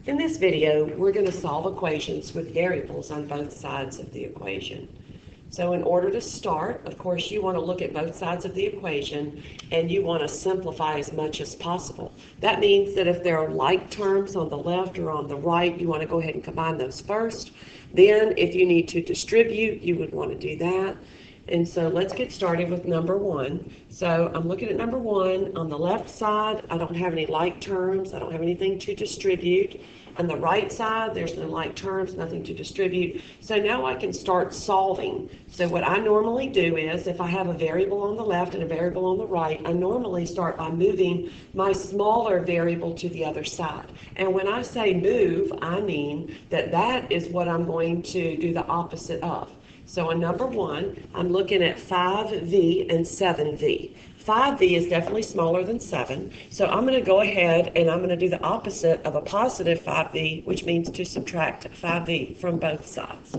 In this video, we're going to solve equations with variables on both sides of the equation. So in order to start, of course, you want to look at both sides of the equation and you want to simplify as much as possible. That means that if there are like terms on the left or on the right, you want to go ahead and combine those first. Then if you need to distribute, you would want to do that. And so let's get started with number one. So I'm looking at number one. On the left side, I don't have any like terms. I don't have anything to distribute. On the right side, there's no like terms, nothing to distribute. So now I can start solving. So what I normally do is, if I have a variable on the left and a variable on the right, I normally start by moving my smaller variable to the other side. And when I say move, I mean that is what I'm going to do the opposite of. So on number one, I'm looking at 5v and 7v. 5v is definitely smaller than 7, so I'm going to go ahead and I'm going to do the opposite of a positive 5v, which means to subtract 5v from both sides.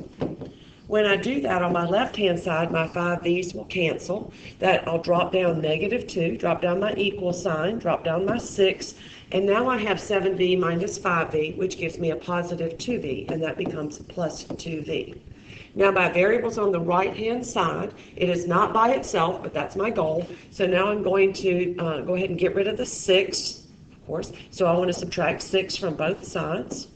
When I do that, on my left-hand side, my 5v's will cancel. That I'll drop down -2, drop down my equal sign, drop down my 6, and now I have 7v minus 5v, which gives me a positive 2v, and that becomes plus 2v. Now my variable's on the right-hand side. It is not by itself, but that's my goal. So now I'm going to go ahead and get rid of the 6, of course. So I want to subtract 6 from both sides.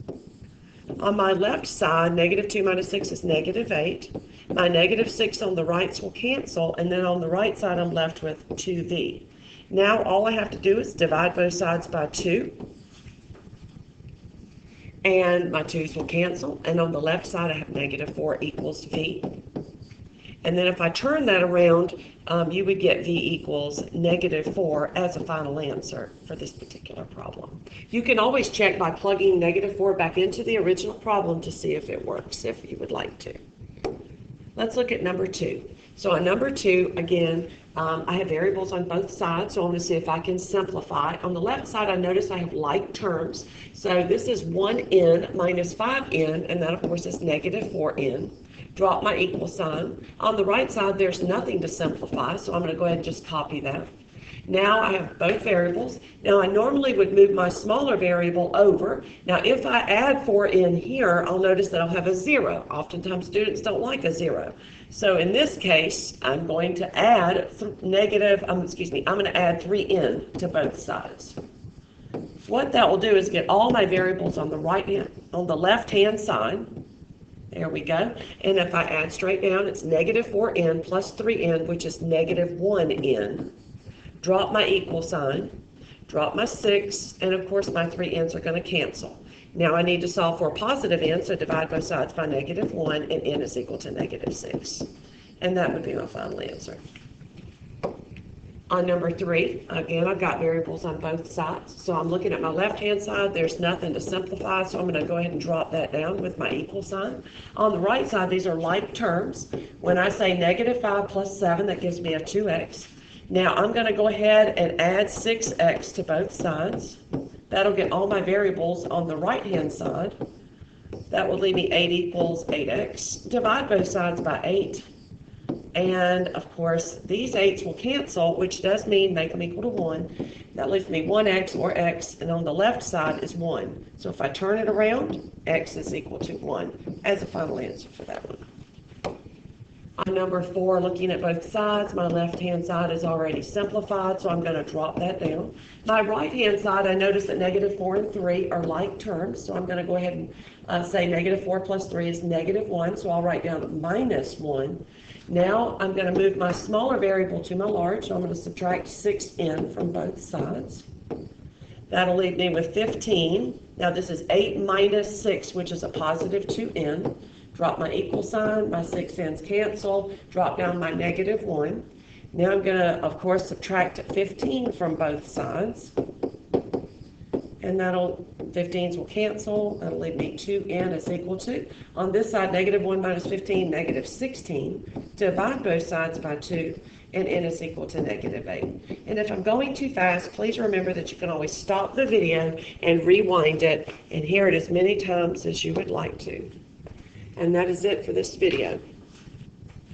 On my left side, -2 minus 6 is -8. My -6 on the rights will cancel, and then on the right side I'm left with 2v. Now all I have to do is divide both sides by 2. And my 2's will cancel, and on the left side I have -4 equals v. And then if I turn that around, you would get v equals -4 as a final answer for this particular problem. You can always check by plugging -4 back into the original problem to see if it works, if you would like to. Let's look at number 2. So on number 2, again, I have variables on both sides, so I want to see if I can simplify. On the left side, I notice I have like terms. So this is 1n minus 5n, and that, of course, is -4n. Drop my equal sign. On the right side, there's nothing to simplify, so I'm going to go ahead and just copy that. Now I have both variables. Now I normally would move my smaller variable over. Now if I add 4n here, I'll notice that I'll have a 0. Oftentimes students don't like a 0. So in this case, I'm going to add I'm going to add 3n to both sides. What that will do is get all my variables on the left-hand side. There we go. And if I add straight down, it's -4n plus 3n, which is -1n. Drop my equal sign, drop my 6, and of course my 3n's are going to cancel. Now I need to solve for a positive n, so divide both sides by -1, and n is equal to -6. And that would be my final answer. On number 3, again, I've got variables on both sides. So I'm looking at my left-hand side. There's nothing to simplify, so I'm going to go ahead and drop that down with my equal sign. On the right side, these are like terms. When I say -5 plus 7, that gives me a 2x. Now I'm going to go ahead and add 6x to both sides. That'll get all my variables on the right-hand side. That will leave me 8 equals 8x. Divide both sides by 8. And of course, these 8's will cancel, which does mean make them equal to 1. That leaves me 1x or x, and on the left side is 1. So if I turn it around, x is equal to 1 as a final answer for that one. On number 4, looking at both sides, my left-hand side is already simplified, so I'm going to drop that down. My right-hand side, I notice that -4 and 3 are like terms, so I'm going to go ahead and say -4 plus 3 is -1, so I'll write down -1. Now I'm going to move my smaller variable to my large, so I'm going to subtract 6n from both sides. That'll leave me with 15. Now this is 8 minus 6, which is a positive 2n. Drop my equal sign, my 6n's cancel, drop down my -1. Now I'm going to, of course, subtract 15 from both sides. And 15's will cancel. That'll leave me 2n is equal to, on this side, -1 minus 15, -16. Divide both sides by 2, and n is equal to -8. And if I'm going too fast, please remember that you can always stop the video and rewind it and hear it as many times as you would like to. And that is it for this video.